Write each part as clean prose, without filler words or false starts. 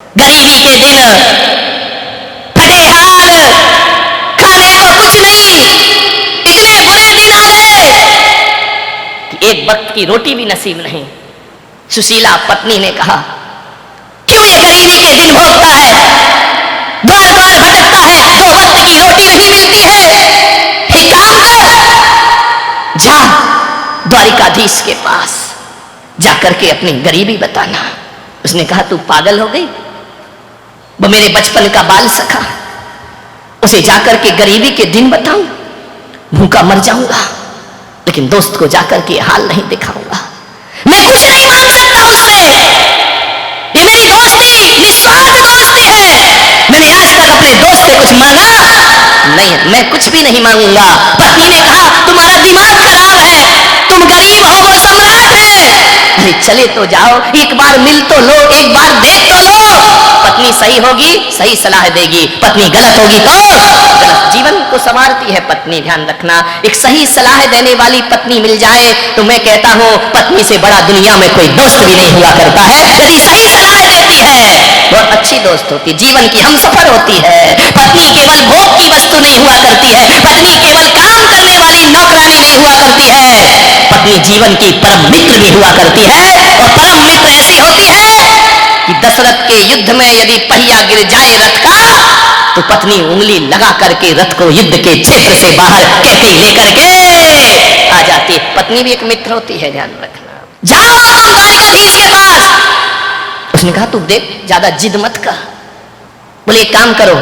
गरीबी के दिन, फटे हाल, खाने को कुछ नहीं, इतने बुरे दिन आ गए कि एक वक्त की रोटी भी नसीब नहीं। सुशीला पत्नी ने कहा, क्यों ये गरीबी के दिन भोगता है, द्वार द्वार भटकता है, दो वक्त की रोटी नहीं मिलती है। एक काम कर, जा द्वारिकाधीश के पास जाकर के अपनी गरीबी बताना। उसने कहा, तू पागल हो गई, वो मेरे बचपन का बाल सखा, उसे जाकर के गरीबी के दिन बताऊं? भूखा मर जाऊंगा, लेकिन दोस्त को जाकर के हाल नहीं दिखाऊंगा। मैं कुछ नहीं मांग सकता उससे, ये मेरी दोस्ती निस्वार्थ दोस्ती है। मैंने आज तक अपने दोस्त से कुछ मांगा नहीं, मैं कुछ भी नहीं मांगूंगा। पत्नी ने कहा, तुम्हारा दिमाग खराब है, तुम गरीब हो, वो सम्राट है। अरे चले तो जाओ, एक बार मिल तो लो, एक बार देख तो लो। पत्नी सही होगी, सही सलाह देगी, पत्नी गलत होगी तो गलत। जीवन को संवारती है पत्नी, ध्यान रखना। एक सही सलाह देने वाली पत्नी मिल जाए तो मैं कहता हूं, पत्नी से बड़ा दुनिया में कोई दोस्त भी नहीं हुआ करता है। यदि सही सलाह देती है, बहुत अच्छी दोस्त होती, जीवन की हमसफर होती है। पत्नी केवल भोग की वस्तु नहीं हुआ करती है, पत्नी केवल काम करने वाली नौकरानी नहीं हुआ करती है, पत्नी जीवन की परम मित्र भी हुआ करती है। और परम मित्र ऐसी होती है कि दशरथ के युद्ध में यदि पहिया गिर जाए रथ का, तो पत्नी उंगली लगा करके रथ को युद्ध के क्षेत्र से बाहर कहती लेकर के आ जाती है। पत्नी भी एक मित्र होती है, ध्यान रखना। जाओ तुम द्वारिकाधीश के पास। उसने कहा, तू देख, ज्यादा जिद मत कर। बोले एक काम करो।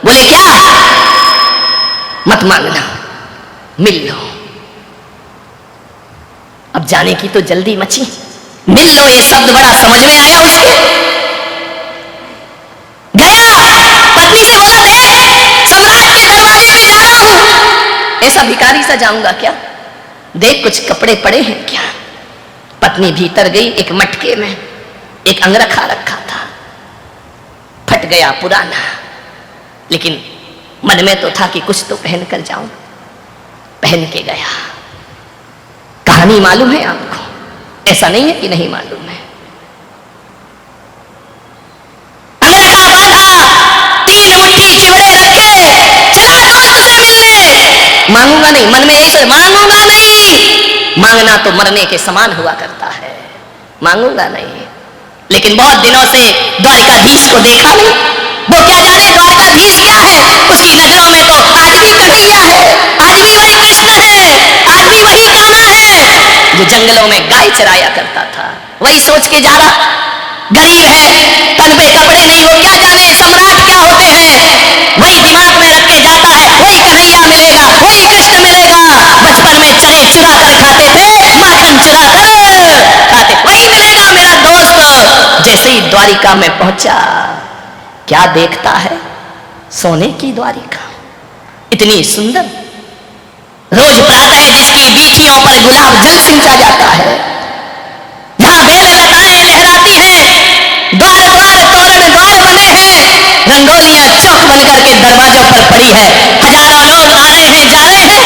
बोले क्या? मत मांगना, मिल लो। अब जाने की तो जल्दी मची। मिल लो, ये शब्द बड़ा समझ में आया उसके। गया, पत्नी से बोला, देख सम्राट के दरवाजे पे जा रहा हूं। ऐसा भिखारी सा जाऊंगा क्या? देख कुछ कपड़े पड़े हैं क्या? पत्नी भीतर गई, एक मटके में एक अंगरखा रखा था, फट गया, पुराना, लेकिन मन में तो था कि कुछ तो पहन कर जाऊं। पहन के गया। कहानी मालूम है आपको, ऐसा नहीं है कि नहीं मालूम है। अंगरखा बांधा, 3 मुट्ठी चिवड़े रखे, चला दोस्त से मिलने। मांगूंगा नहीं, मन में यही सोच, मांगूंगा नहीं। मांगना तो मरने के समान हुआ करता है, मांगूंगा नहीं। लेकिन बहुत दिनों से द्वारिकाधीश को देखा नहीं। वो क्या जाने द्वारिकाधीश क्या है, उसकी नजरों में तो आज भी कन्हैया है, आज भी वही कृष्ण है, आज भी वही कान्हा है जो जंगलों में गाय चराया करता था। वही सोच के जा रहा, गरीब है, तन पे कपड़े नहीं, वो क्या जाने सम्राट क्या होते हैं। वही दिमाग में रख के जाता है, वही कन्हैया मिलेगा, वही कृष्ण मिलेगा। बचपन में चने चुरा कर खाते थे, माखन चुरा कर खाते, वही मिलेगा मेरा दोस्त। जैसे ही द्वारिका में पहुंचा, क्या देखता है? सोने की द्वारिका, इतनी सुंदर। रोज प्रातः जिसकी बीथियों पर गुलाब जल सिंचा जाता है, जहां बेल लताएं लहराती हैं, द्वार द्वार तोरण द्वार बने हैं, रंगोलियां चौक बनकर के दरवाजों पर पड़ी है, हजारों लोग आ रहे हैं, जा रहे हैं।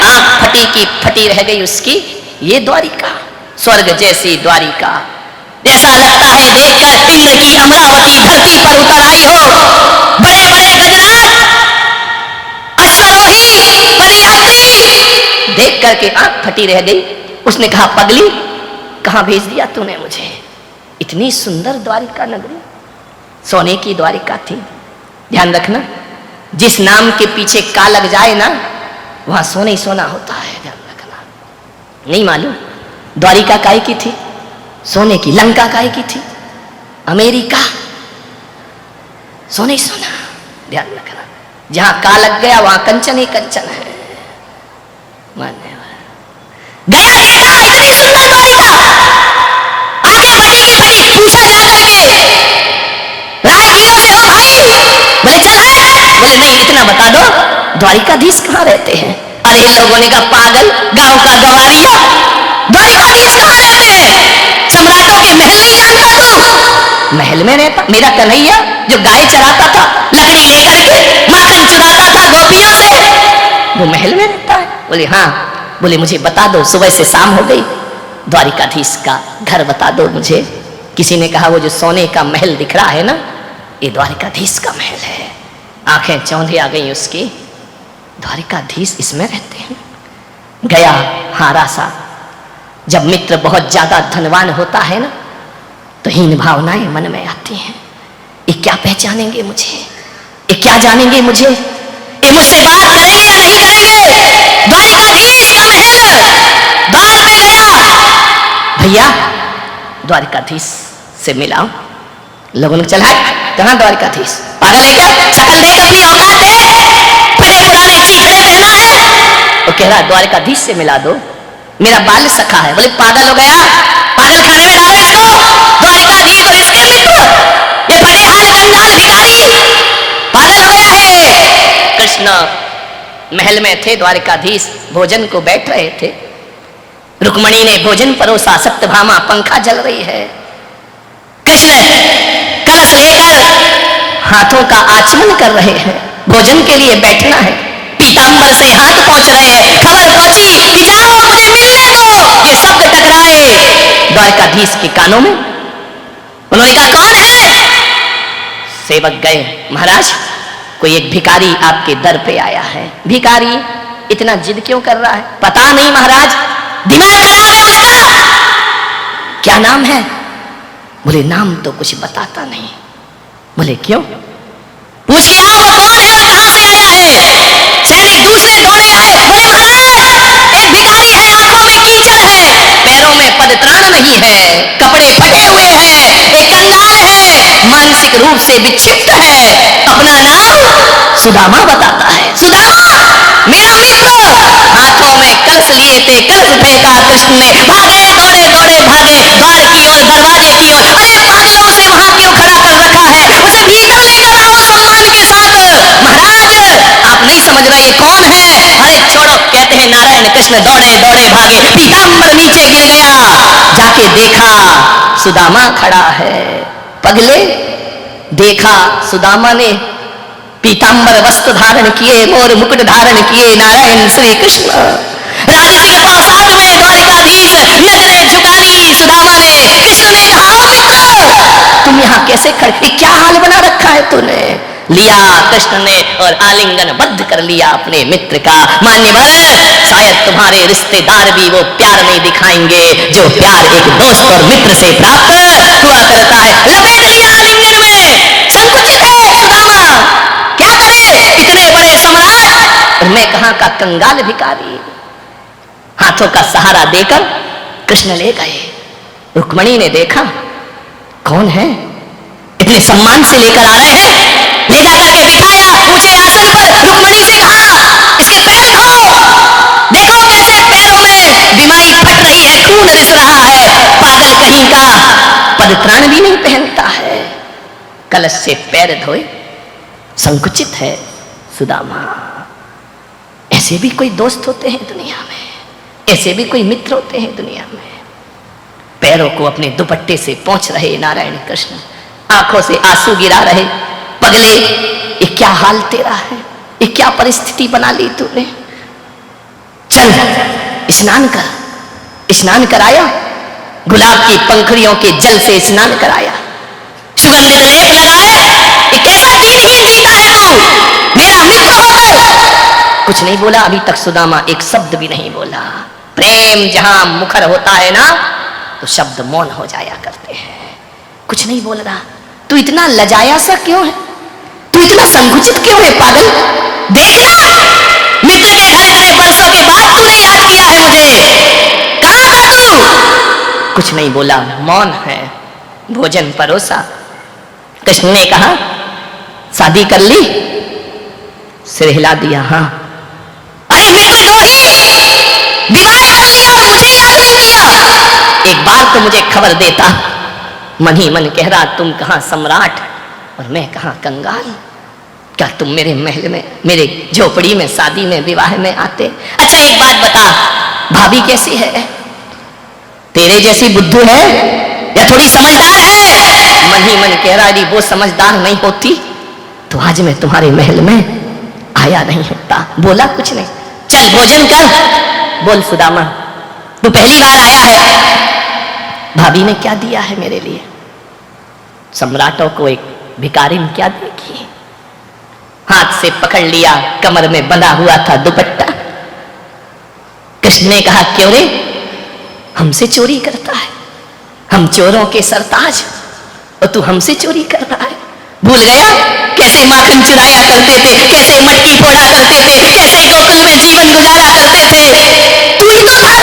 आंख फटी की फटी रह गई उसकी। ये द्वारिका, स्वर्ग जैसी द्वारिका, ऐसा लगता है देखकर इंद्र की अमरावती धरती पर उतर आई हो। बड़े बड़े गजराज, अश्वरोही, पदयात्री, देख करके आंख फटी रह गई। उसने कहा, पगली कहां भेज दिया तूने मुझे? इतनी सुंदर द्वारिका नगरी, सोने की द्वारिका थी। ध्यान रखना, जिस नाम के पीछे का लग जाए ना, वहां सोना ही सोना होता है, ध्यान रखना। नहीं मालूम द्वारिका काय की थी? सोने की। लंका काय की थी? अमेरिका, सोने ही सोना, ध्यान रखना। जहां का लग गया वहां कंचन ही कंचन है। मानने गया, देखा इतनी सुंदर द्वारिका, आगे फटी की फटी पूछा जा करके, राहगीरों से, हो भाई? बोले चल है। बोले नहीं, इतना बता दो द्वारिकाधीश कहाँ रहते हैं? अरे लोगों ने कहा, पागल, गांव का गवारिया, द्वारिकाधीश कहाँ रहते हैं? सम्राटों के महल नहीं जानता तू? महल में रहता मेरा कन्हैया, जो गाय चराता था, लकड़ी लेकर के माखन चुराता था गोपियों से, वो महल में रहता है। बोले हाँ। बोले मुझे बता दो, सुबह से शाम हो गई, द्वारिकाधीश का घर बता दो मुझे। किसी ने कहा वो जो सोने का महल दिख रहा है ना, ये द्वारिकाधीश का महल है। आंखें चौंधी आ गई उसकी, द्वारिकाधीश इसमें रहते हैं। गया हारा सा। जब मित्र बहुत ज्यादा धनवान होता है ना, तो हीन भावनाएं मन में आती हैं। ये क्या पहचानेंगे मुझे, ये क्या जानेंगे मुझे, ये मुझसे बात करेंगे या नहीं करेंगे। द्वारिकाधीश का महल, द्वार पे गया, भैया द्वारिकाधीश से मिलाओ। लोगों ने चला, कहां द्वारिकाधीश, पागल है क्या, शकल देख अपनी औकात है, फटे पुराने चीथड़े पहना है। वो कह रहा द्वारिकाधीश से मिला दो, मेरा बाल सखा है। बोले पागल हो गया, पागल खाने में डालो इसको। द्वारिकाधीश और इसके मित्र, ये फटे हाल कंगाल भिखारी, पागल हो गया है। कृष्ण महल में थे, द्वारिकाधीश भोजन को बैठ रहे थे। रुक्मणी ने भोजन परोसा, सत्यभामा पंखा जल रही है। कृष्ण कलश लेकर हाथों का आचमन कर रहे हैं, भोजन के लिए बैठना है। पीतांबर से हाथ पहुंच रहे हैं, खबर पहुंची कि जाओ मुझे मिलने दो। ये शब्द टकराए द्वारिकाधीश के कानों में। उन्होंने कहा कौन है? सेवक गए, महाराज कोई एक भिखारी आपके दर पे आया है। भिखारी इतना जिद क्यों कर रहा है? पता नहीं महाराज, दिमाग खराब है उसका। क्या नाम है? बोले नाम तो कुछ बताता नहीं। बोले क्यों? पूछ के आओ वो कौन है और कहां से आया है। सैनिक दूसरे दौड़े आए, बोले महाराज एक भिखारी है, आंखों में कीचड़ है, पैरों में पदत्राण नहीं है, कपड़े फटे हुए हैं, एक कंगाल है, मानसिक रूप से विक्षिप्त है, अपना नाम सुदामा बताता है। सुदामा मेरा मित्र। हाथों में कलश लिए थे, कलश फेंका कृष्ण ने, भागे दौड़े दौड़े भागे द्वार की ओर, दरवाजे की ओर। अरे पागलों से वहां क्यों खड़ा कर रखा है, उसे भीतर लेकर आओ सम्मान के साथ। महाराज आप नहीं समझ रहे ये कौन है। अरे छोड़ो, कहते हैं नारायण। कृष्ण दौड़े दौड़े भागे, पीतांबर नीचे गिर गया। जाके देखा सुदामा खड़ा है। पगले देखा सुदामा ने पीतांबर वस्त्र धारण किए, मोर मुकुट धारण किए। नारायण श्री कृष्ण राजसिक प्रासाद में द्वारिकाधीश नजरें झुका ली सुदामा ने। कृष्ण ने कहा मित्र तुम यहाँ कैसे खड़े, क्या हाल बना रखा है तूने। लिया कृष्ण ने और आलिंगन बद्ध कर लिया अपने मित्र का। मान्यवर शायद तुम्हारे रिश्तेदार भी वो प्यार नहीं दिखाएंगे जो प्यार एक दोस्त और मित्र से प्राप्त हुआ करता है। लपेट लिया आलिंगन में। संकुचित है सुदामा, क्या करे इतने बड़े सम्राट और मैं कहां का कंगाल भिखारी। हाथों का सहारा देकर कृष्ण ले गए। रुक्मणी ने देखा कौन है, इतने सम्मान से लेकर आ रहे हैं। ले जाकर के बिठाया ऊंचे आसन पर। रुक्मणी से कहा इसके पैर धो। देखो कैसे पैरों में बीमारी फट रही है, खून रिस रहा है। पागल कहीं का, पदत्राण भी नहीं पहनता है। कलश से पैर धोए। संकुचित है सुदामा। ऐसे भी कोई दोस्त होते हैं दुनिया में, ऐसे भी कोई मित्र होते हैं दुनिया में। पैरों को अपने दुपट्टे से पोंछ रहे नारायण कृष्ण, आंखों से आंसू गिरा रहे। पगले ये क्या हाल तेरा है, ये क्या परिस्थिति बना ली तूने। चल स्नान कर। स्नान कराया, गुलाब की पंखुड़ियों के जल से स्नान कराया, सुगंधित लेप लगाए। ये कैसा दीनहीन जीता है तू, मेरा मित्र होकर। कुछ नहीं बोला अभी तक सुदामा, एक शब्द भी नहीं बोला। प्रेम जहां मुखर होता है ना, तो शब्द मौन हो जाया करते हैं। कुछ नहीं बोल रहा। तू इतना लजाया सा क्यों है, तू इतना संकुचित क्यों है पागल। देखना मित्र के घर इतने बरसों के बाद तूने याद किया है मुझे, कहां था तू। कुछ नहीं बोला, मौन है। भोजन परोसा। कृष्ण ने कहा शादी कर ली। सिर हिला दिया हाँ। अरे मित्रद्रोही, विवाह कर लिया और मुझे याद नहीं किया। एक बार तो मुझे खबर देता। मन ही मन कह रहा तुम कहां सम्राट और मैं कहां कंगाल। क्या तुम मेरे महल में, मेरे झोपड़ी में, शादी में, विवाह में आते। अच्छा एक बात बता, भाभी कैसी है, तेरे जैसी बुद्धू है या थोड़ी समझदार है। मन ही मन कह रहा यदि वो समझदार नहीं होती तो आज मैं तुम्हारे महल में आया नहीं होता। बोला कुछ नहीं। चल भोजन कर। बोल सुदामा तू पहली बार आया है, भाभी ने क्या दिया है मेरे लिए। सम्राटों को एक भिखारी में क्या देगी। हाथ से पकड़ लिया, कमर में बंधा हुआ था दुपट्टा। कृष्ण ने कहा, क्यों रे, हमसे चोरी करता है, हम चोरों के सरताज और तू हमसे चोरी कर रहा है। भूल गया कैसे माखन चुराया करते थे, कैसे मटकी फोड़ा करते थे, कैसे गोकुल में जीवन गुजारा करते थे। तू ही तो था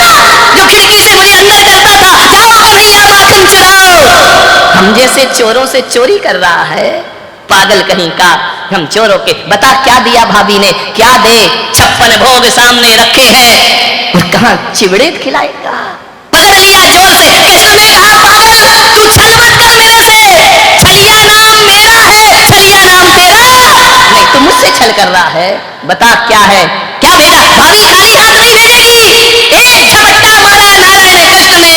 जो खिड़की से मुझे अंदर करता था, जाओ कन्हैया माखन चुराओ। हम जैसे चोरों से चोरी कर रहा है, पागल कहीं का। हम चोरों के, बता क्या दिया भाभी ने, क्या दे, 56 भोग सामने रखे हैं और कहां चिवड़े खिलाएगा। पकड़ लिया जोर से। कृष्ण ने कहा, पागल तू छल मत कर मेरे से, छलिया नाम मेरा है, छलिया नाम तेरा नहीं, तू मुझसे छल कर रहा है। बता क्या है, क्या भेजा। भाभी खाली हाथ नहीं भेजेगी। एक झपट्टा मारा नारायण कृष्ण ने,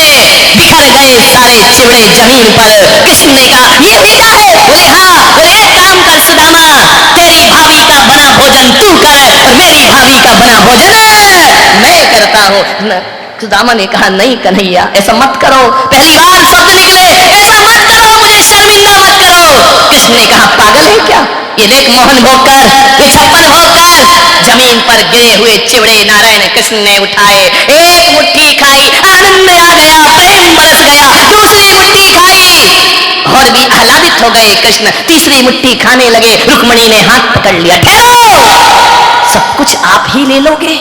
बिखर गए सारे चिवड़े जमीन पर। कृष्ण ने कहा, ये भेजा है। बोले हाँ। बोले एक काम कर सुदामा, तेरी भाभी का बना भोजन तू कर और मेरी भाभी का बना भोजन मैं करता हूँ। सुदामा ने कहा, नहीं कन्हैया ऐसा मत करो। पहली बार शब्द निकले, ऐसा मत करो, मुझे शर्मिंदा मत करो। कृष्ण ने कहा, पागल है क्या, ये देख मोहन भोग कर, ये 56 भोग कर। जमीन पर गिरे हुए चिवड़े नारायण कृष्ण ने उठाए, एक मुट्ठी खाई, आनंद आ गया, प्रेम बरस गया। दूसरी मुट्ठी खाई और भी आह्लादित हो गए कृष्ण। तीसरी मुट्ठी खाने लगे, रुक्मणी ने हाथ पकड़ लिया। ठहरो, सब कुछ आप ही ले लोगे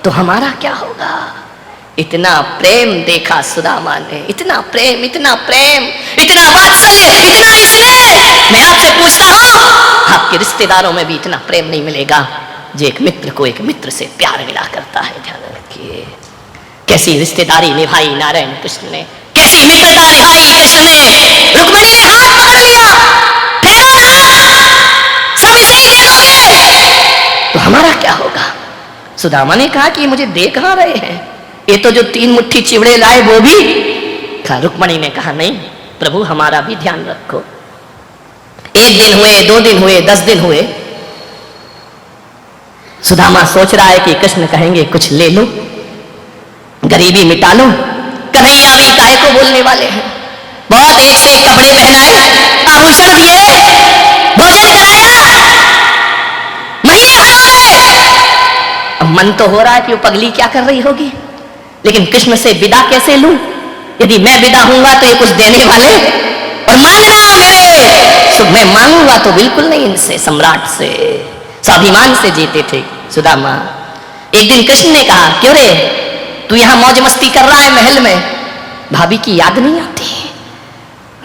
तो हमारा क्या होगा। इतना प्रेम देखा सुदामा ने, इतना प्रेम, इतना प्रेम, इतना वात्सल्य, इतना स्नेह। मैं आपसे पूछता हूं, आपके रिश्तेदारों में भी इतना प्रेम नहीं मिलेगा जो एक मित्र को एक मित्र से प्यार मिला करता है। ध्यान रखिए, कैसी रिश्तेदारी निभाई नारायण कृष्ण ने, कैसी मित्रता निभाई कृष्ण ने। रुक्मणी ने हाथ पकड़ लिया, सब इसे ही दे दोगे तो हमारा क्या होगा। सुदामा ने कहा कि मुझे दे कहां रहे हैं, ये तो जो 3 मुट्ठी चिवड़े लाए वो भी। रुक्मणी ने कहा, नहीं प्रभु हमारा भी ध्यान रखो। 1 दिन हुए, 2 दिन हुए, 10 दिन हुए। सुदामा सोच रहा है कि कृष्ण कहेंगे कुछ ले लो, गरीबी मिटा लो। कन्हैया भी काहे को बोलने वाले हैं। बहुत एक से एक कपड़े पहनाए, आभूषण दिए, भोजन कराया, महीने भर हो गए। अब मन तो हो रहा है कि वो पगली क्या कर रही होगी, लेकिन कृष्ण से विदा कैसे लूं। यदि मैं विदा हूंगा तो ये कुछ देने वाले और मांगना मेरे सुख। मैं मांगूंगा तो बिल्कुल नहीं इनसे, सम्राट से, स्वाभिमान से जीते थे सुदामा। एक दिन कृष्ण ने कहा, क्यों रे तू यहां मौज मस्ती कर रहा है महल में, भाभी की याद नहीं आती।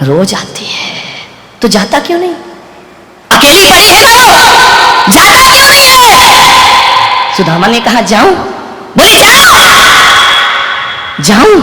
रोज आती है, तो जाता क्यों नहीं, अकेली पड़ी है ना वो, जाता क्यों नहीं है। सुदामा ने कहा, जाऊं। बोले जाऊं।